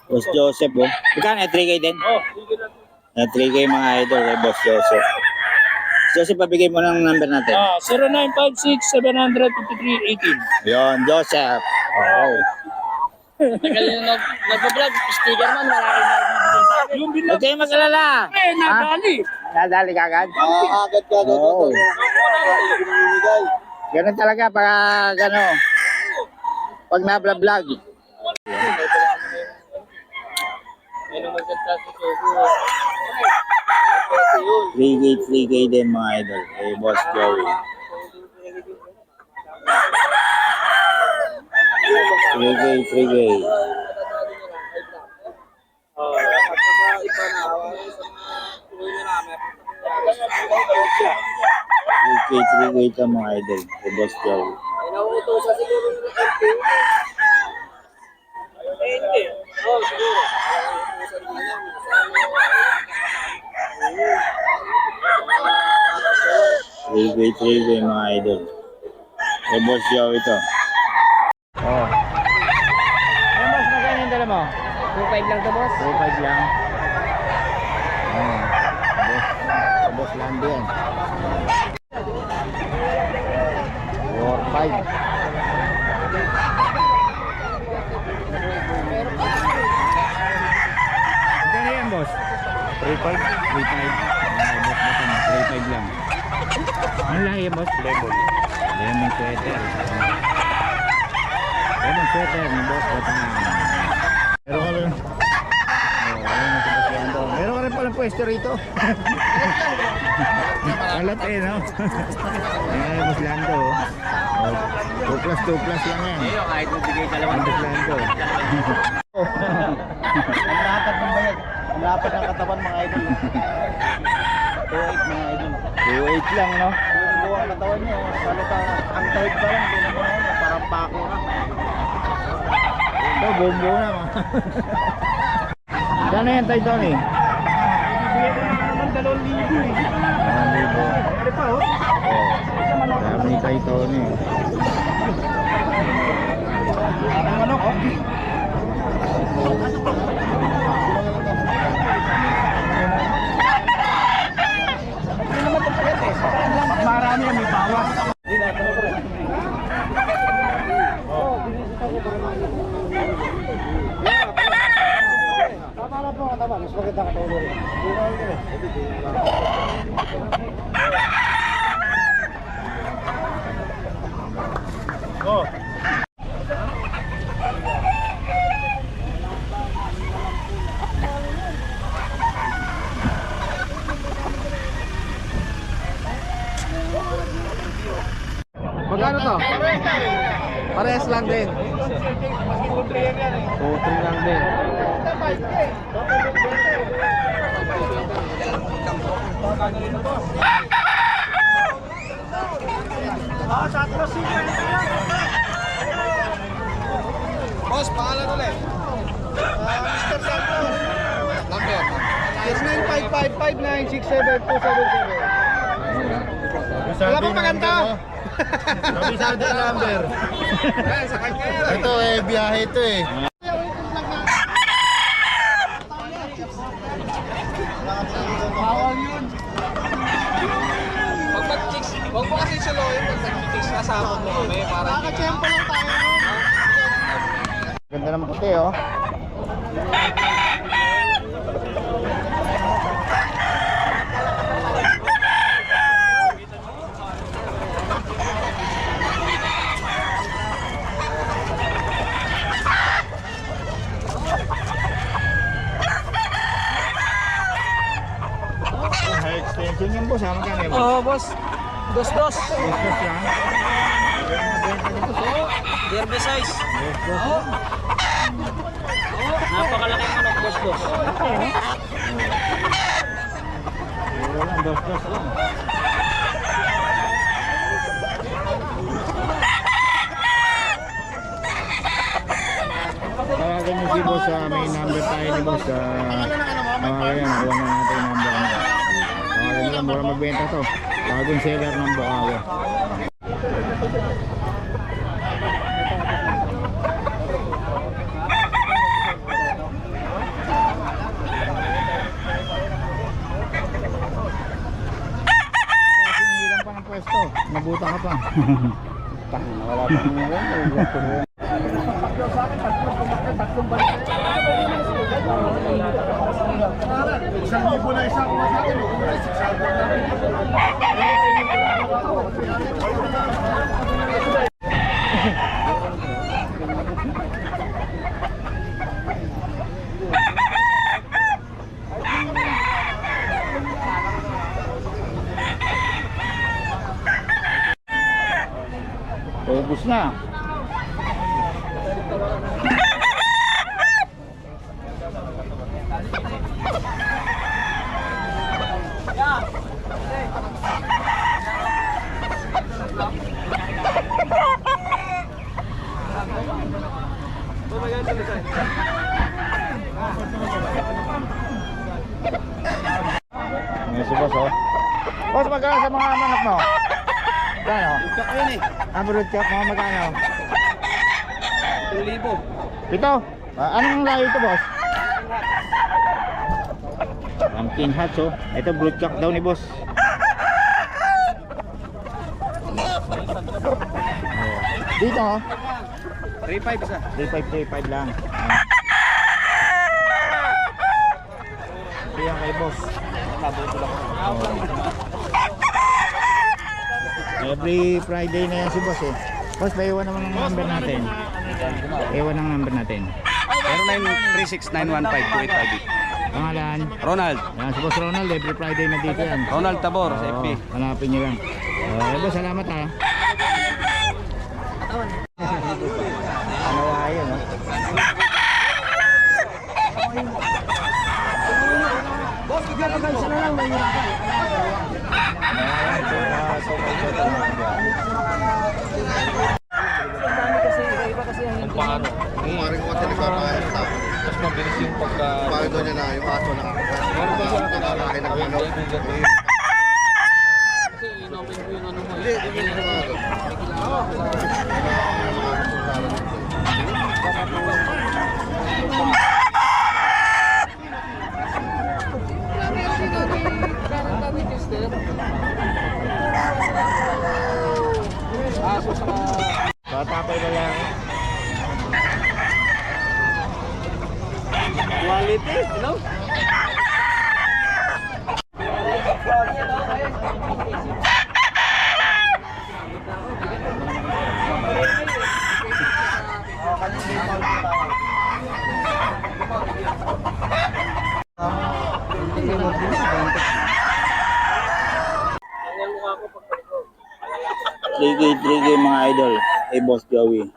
Boss Joseph, oh. Magkano? 3K din? Oh, sige na. 3K mga idol kay Boss Joseph. Joseph, pabigay mo ng number natin. 0956-753-18. Yon, Joseph. Okay. Tagal na nag-vlog, sticker man, wala kayo nagbibigay sa akin. Yung Huwag binag kayong mag-alala. nadali. Nadali ka agad? Agad ka agad. Oo. Ganun talaga pag pag na-vlog. May nung magkanta sa Sogo. 3K din mga idol kay Boss Joey. 3K. Three K ito mga idol kay Boss Joey. Nauutosan siguro ng LP. Hindi. Oo, siguro. Nauutosan nga yan. 3K mga idol kay Boss Joey ito. Oh. Ano boss, magkano yung dala mo? 2.5 lang to, boss. 2.5 lang. Oh. Boss Lando yan. 4.5. Magkano yan boss? 3.5. 3.5 lang. Ano lang yan boss? Lemon sweater. Lemon sweater ni Boss Batangan. Meron ka rin. Meron ka rin palang pwesto rito. Alat eh, no? Ayan, Boss Lando. 2 plus lang yan. Kahit magbigay dalawang Boss Lando. Ang lapad ng bayag. Ang lapad ng katawan mga idol. 2.8 mga idol. 2.8 lang, no? Yung buwang katawan niya, ang tight pa lang. Hindi naman ano, parang pako na. Ito, bumbo na, mga. Gano'n yan tayo, Tony? Bigay ko naman 2,000 eh. 2,000. Ano pa, oh? Dami tayo, Tony. Ang manok, oh. Hindi naman ito pagkat eh. Pag marami yan, may bawas. Tama na po, tama. Mas maganda ka tayo. Oh. Magkano to? Parehas lang din. 2-3 lang din. Boss, pangalan ulit. Mr. Santos. Number. 0955596777. Wala pang maganda. Kabisado yung number. Sa kanya yan. Ito eh, biyahe ito eh. Bawal yun. Pag mag-chicks, huwag mo kasi suluhin pag nag-chicks kasama mo kami. Nakaka-tsempo lang tayo nun. Ganda ng puti oh. High extension yung boss, sama ka niya boss. Oo, boss. Dos-dos. Dos lang. Derby size. Dos. Napakalaki manok, dos-dos. Wala lang, dos lang. Tawagan niyo si boss, may number tayo ni boss. Tawagan yan, nakuha na natin yung number niya. Tawagan niyo lang, mura magbenta to. Bagong seller ng Bukawi. buta ka pa. Wala pa ngayon. Isang libo na isang sa akin. Ubus na. Ngayon si boss, oh. Boss, magkano sa mga manok mo? Magkano? Check yun eh. Average check mo, magkano? 2,000. Ito? Anong layo ito, boss? Pumpkin hats, oh. Ito, brood cock daw ni boss. Dito, oh. 3,500 isa. 3535 lang. Ito yan kay boss. Every Friday na yan si boss, eh. Boss, paiwan naman ang number natin. Iwan ang number natin. 0936-915-2858. Pangalan? Ronald. Yan, si boss Ronald, every Friday na dito yan. Ronald Tabor sa Oo, FB. hanapin nyo lang. Boss, salamat ha. Ano yun, no? Boss, bigyan ka gansa na lang. Mahirapan. Kung maring ko talaga kaya sa tao. Mas mabilis yung pagka... Bakit doon niya na yung aso na nakalaki ng ano. Hindi, hindi mo mga Tatapay na lang. Quality, hello? Trigay mga idol. Hey, Boss Joey.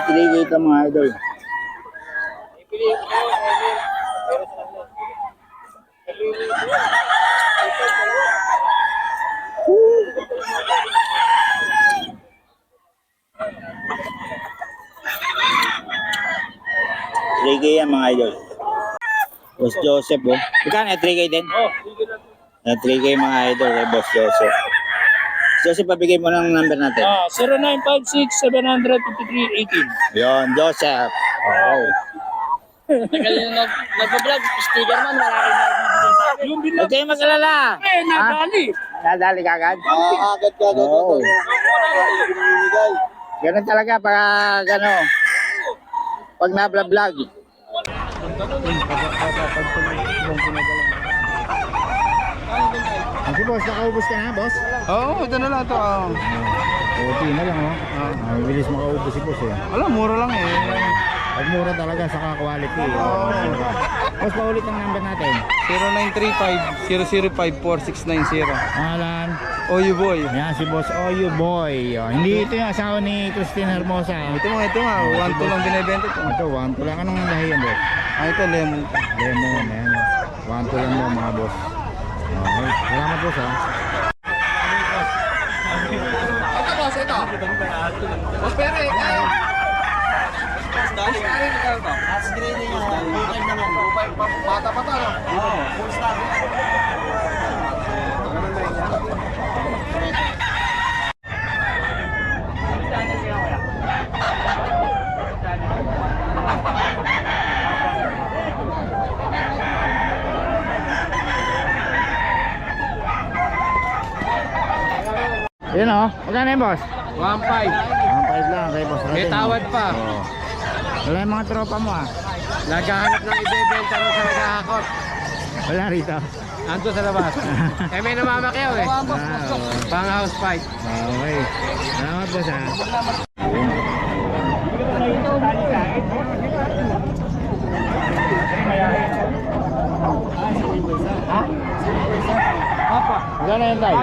Trigay ito mga idol. Trigay yan mga idol. Boss Joseph, oh. Magkano yung 3K din? Oh, 3K mga idol, eh, Boss Joseph. Joseph, pabigay mo ng number natin. 0956-753-18. Yon, Joseph. Oh. Tagal yung nag-vlog, sticker man, malaki na ibibigay sa akin. Yung Huwag kayong mag-alala. nadali. Nadali ka agad? agad ka agad. Oo. Ganun talaga pag pag na-vlog. Kasi boss, nakaubos ka na, boss? Oo, ito na lang ito. Okay na lang, oh. Mabilis makaubos si boss, eh. Wala, mura lang eh. Pag mura talaga, saka quality. Boss, paulit ang number natin. 0935-005-4690. Pangalan? Oyu boy. Yan, si Boss Oyu Boy. Oh, hindi ito yung asawa ni Christine Hermosa. Ito nga, 1-2 lang binibenta ito. Ito, 1-2 lang. Anong lahi yan, boss? Ito, lemon. Lemon, yan. 1-2 lang mo, mga boss. Okay, salamat boss, ha. Ito, boss, ito. Boss, pere, bata pa to, no? Yun o, magkano yung boss? 1.5. 1.5 lang kay boss natin. May tawad pa. Oo. Wala yung mga tropa mo ah. Naghahanap ng ibebenta rin sa naghahakot. Wala rito. Ando sa labas. Eh may namamakyaw eh. Pang house fight. Okay. Salamat boss ah. Apa. Magkano yun tayo?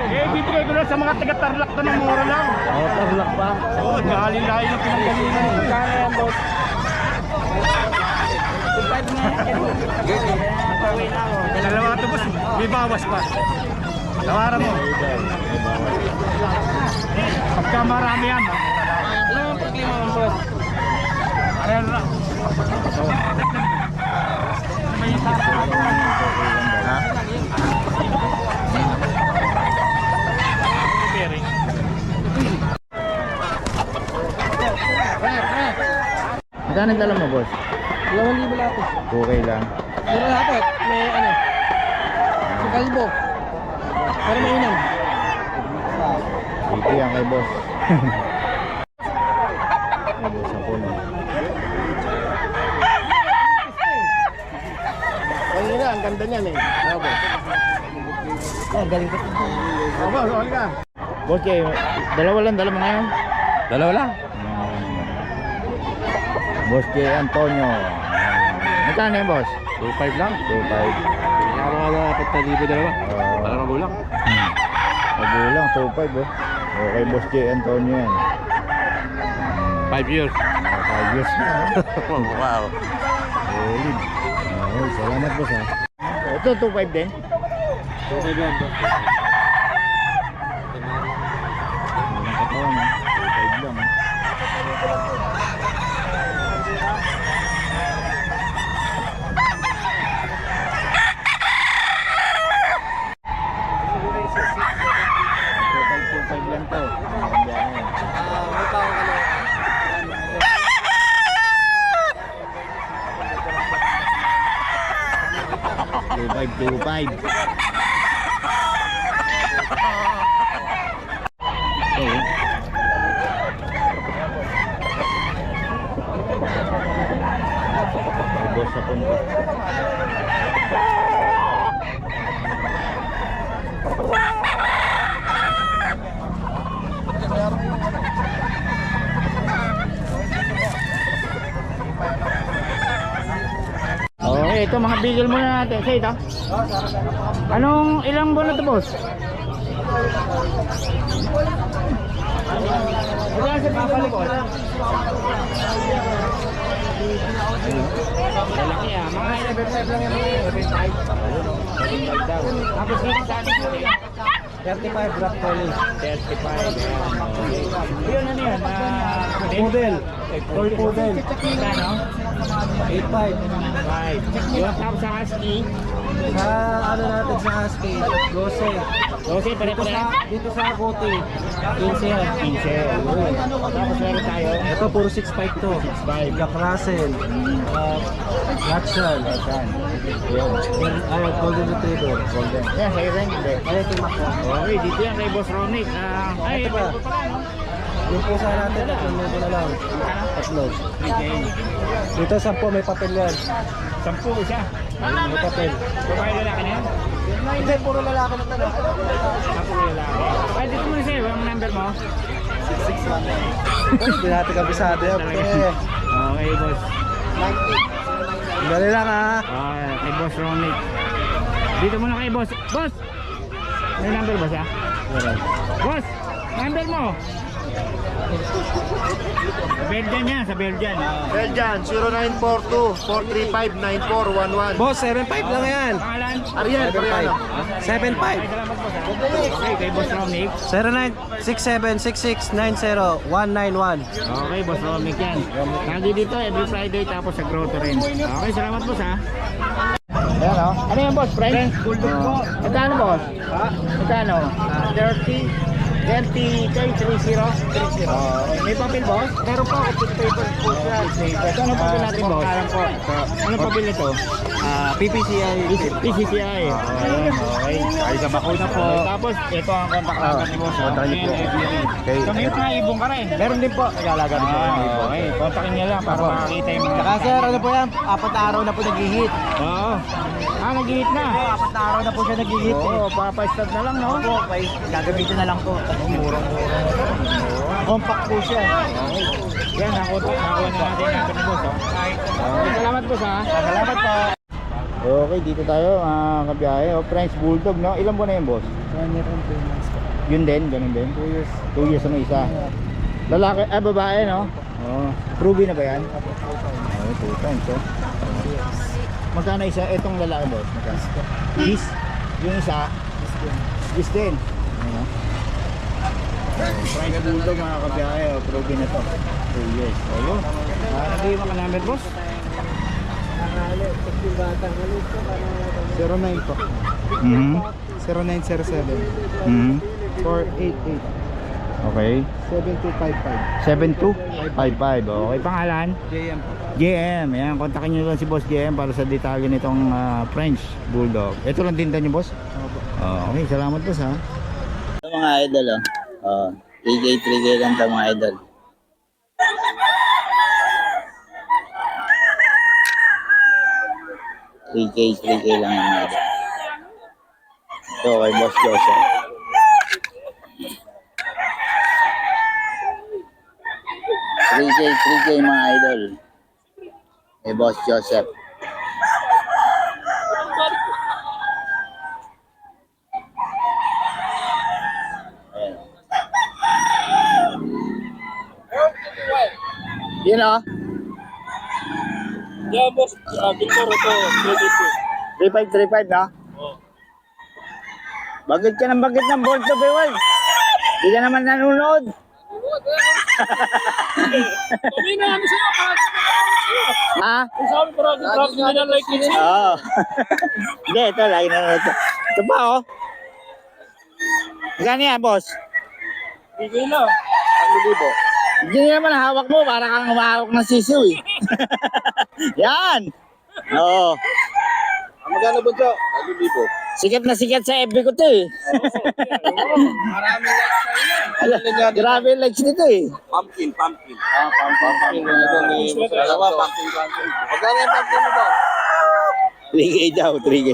Eh bibigay ko na sa mga taga-Tarlac to ng mura lang. Oo, tarlak pa. Oo, galing-layo ng pinanggalingan. Magkano yan boss? Dalawa ito boss, may bawas pa. Tawaran mo. Pagka marami yan, Ano ang problema mo, boss? ayan na. May isa. Ha? Bearing. Magkano yung dala mo boss? 2,000 lahat eh. Okay lang. Mura lahat eh. May ano. Sa kalbo. Pero may inang. Ito yan kay boss. Kay boss ako no. Ayun na, ang ganda niyan eh. Bravo. Oh, galing ka. Bravo, roll ka. Boss kayo, dalawa lang dala mo ngayon? Dalawa lang. Boss kay Antonio. Magkano yung boss? 2.5 lang. 2.5. Kaya mga na 4,000 dalawa. Para magulang. Magulang, 2.5 oh. Okay, boss kay Antonio yan. 5 years. 5 years na. Wow. Solid. Okay, salamat boss ha. Ito, 2.5 din? 2.5 lang. Walang katawan ha. 2.5 lang ha. Five. Boss sa punta. Okay, ito mga bigel muna natin. Say ito. Anong ilang buwan na ito, boss? Wala sa bigel mo, lalaki ah, mga 11.5 lang yan. 11.5 daw. Tapos dito sa atin 35 drop calling. 35. Yun ano yun? Poodle. Toy poodle. Ano? 8.5. Yung tapos sa husky. Sa ano natin sa husky, 12. Pare-pare. Dito sa Gote, 15 yan. 15. Tapos meron tayo. Ito puro 6.5 to. 6.5. Jack Russell, Dachshund, Golden Retriever. Golden. Yan, sa'yo rin. Hindi. Ay, ito yung Macron. Okay, dito yan kay Boss Ronick. Ay, Ito ba? ito pa no? Yung pusa natin, 3,000 na lang. Tatlo. Dito 10, may papel yan. 10 isa. May papel. Babae lalaki na yan? Hindi, puro lalaki na talaga. 10 lalaki. Ay, dito muna sa'yo. Ang number mo? Hindi natin kabisado yan. Okay, boss. Dali lang ha. Kay Boss Ronick. Dito muna kay Boss. Boss! May number ba siya? Boss! Number mo! Belgian yan, sa Belgian. Belgian, 0942-435-9411. Boss, 7.5 lang yan. Pangalan? Ariel, 7.5. 7.5. Ay, salamat po sa. Okay, kay Boss Ronick. 0967-6690-191. Okay, Boss Ronick yan. Lagi dito every Friday tapos sa grotto rin. Okay, salamat po sa. Ayan o. Ano yan boss? French? Bulldog po. Magkano boss? Ha? Magkano? 30. 30K, 30? May papel boss? Meron po ako paper po siya. Ito ano papel natin boss? Kalan po. Ano papel nito? PPCI. PCCI. Ayan, okay. Ay sa bakuna po. Tapos ito ang contact number ni boss. Contact niyo po. Okay. So may mga ibong ka rin. Meron din po. Nag-alaga din po. Okay, kontakin niya lang para makakita yung mga... Saka sir, ano po yan? 4 na araw na po nag-hit. Oo. Nag-hit na. 4 na araw na po siya nag-hit. Oo, papa-start na lang, no? Opo, gagamitin na lang po. Murang-murang. Compact po siya. Yan, nakuha na natin yung number ni boss, oh. Okay, salamat boss, ha? Salamat po. Okay, dito tayo, mga kabiyahe. Oh, French Bulldog, no? Ilan buwan na yun, boss? 1 year and 2 months po. Yun din, ganun din? 2 years. 2 years na isa. Lalaki, babae, no? Oh, Ruby na ba yan? Okay, 2 times, oh. Magkano isa? Itong lalaki, boss? Magkano? Is? Yung isa? Is din. Ano? French Bulldog, mga kabiyahe. Oh, Ruby na to. 2 years. O, yun. Nag-iwan ka number, boss? 09 po. 0907 488 Okay. 7255. 7255. Okay, pangalan? JM po. JM. Ayan, kontakin nyo lang si Boss JM para sa detalye nitong French Bulldog. Ito lang tinda nyo, boss? Okay, salamat, boss, ha? Ito mga idol, oh. 3K lang ito mga idol. $3K lang yung mga idol. Ito kay Boss Joseph. $3K mga idol. Kay Boss Joseph. Yun o. Yeah, boss. Victor, ito. 3535 na? Bakit ka ng Bolt of Ewan? Hindi ka naman nanonood. Sabi na ano sa'yo, parang Ha? sabi parang drop nila like it. Oo. Hindi, ito. Lagi nanonood. Ito pa oh. Magkano yan, boss? Bigay na. 1,000. Hindi naman hawak mo. Para kang humahawak ng sisiw eh. Yan. Oo. Magkano ba ito? 1,000. Sikat na sikat sa FB ko to eh. Maraming likes sa iyo. Grabe yung likes nito eh. Pumpkin. Pumpkin. Ito ni Dalawa, pumpkin. Magkano yung pumpkin mo ba? 3K daw, 3K.